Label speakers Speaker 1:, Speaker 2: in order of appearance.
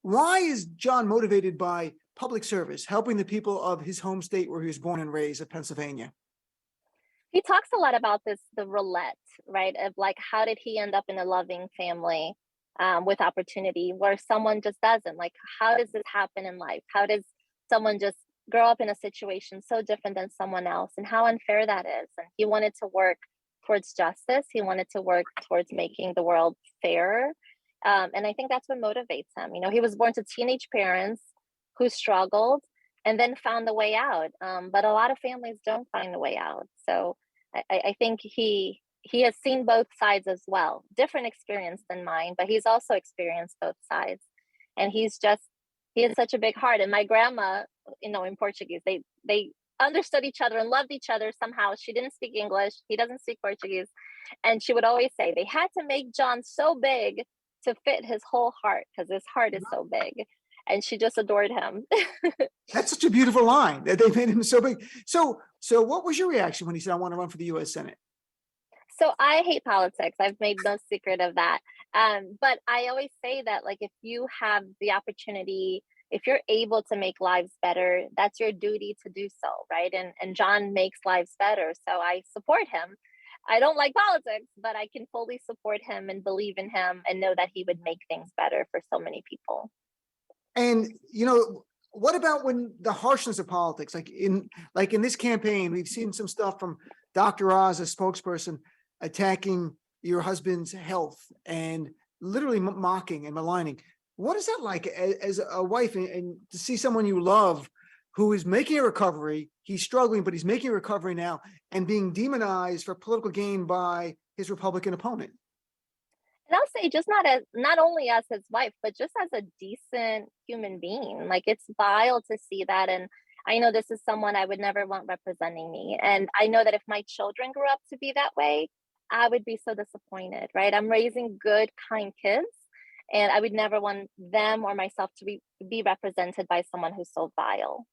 Speaker 1: Why is John motivated by public service, helping the people of his home state where he was born and raised of Pennsylvania?
Speaker 2: He talks a lot about this, the roulette, right? Of like, how did he end up in a loving family with opportunity where someone just doesn't? Like, how does this happen in life? How does someone just grow up in a situation so different than someone else, and how unfair that is? And he wanted to work towards justice. He wanted to work towards making the world fairer. And I think that's what motivates him. You know, he was born to teenage parents who struggled and then found the way out. But a lot of families don't find a way out. So I think he has seen both sides as well. Different experience than mine, but he's also experienced both sides. And he has such a big heart. And my grandma, you know, in Portuguese, they understood each other and loved each other somehow. She didn't speak English. He doesn't speak Portuguese. And she would always say they had to make John so big to fit his whole heart because his heart is so big. And she just adored him.
Speaker 1: That's such a beautiful line that they made him so big. So what was your reaction when he said, I want to run for the U.S. Senate?
Speaker 2: So I hate politics. I've made no secret of that. But I always say that, like, if you have the opportunity, if you're able to make lives better, that's your duty to do so, right? And John makes lives better. So I support him. I don't like politics, but I can fully support him and believe in him and know that he would make things better for so many people.
Speaker 1: And, you know, what about when the harshness of politics, like in this campaign, we've seen some stuff from Dr. Oz, a spokesperson, attacking your husband's health and literally mocking and maligning. What is that like as a wife and to see someone you love who is making a recovery? He's struggling, but he's making a recovery now and being demonized for political gain by his Republican opponent.
Speaker 2: And I'll say, just not only as his wife, but just as a decent human being. Like, it's vile to see that. And I know this is someone I would never want representing me. And I know that if my children grew up to be that way, I would be so disappointed, right? I'm raising good, kind kids, and I would never want them or myself to be represented by someone who's so vile.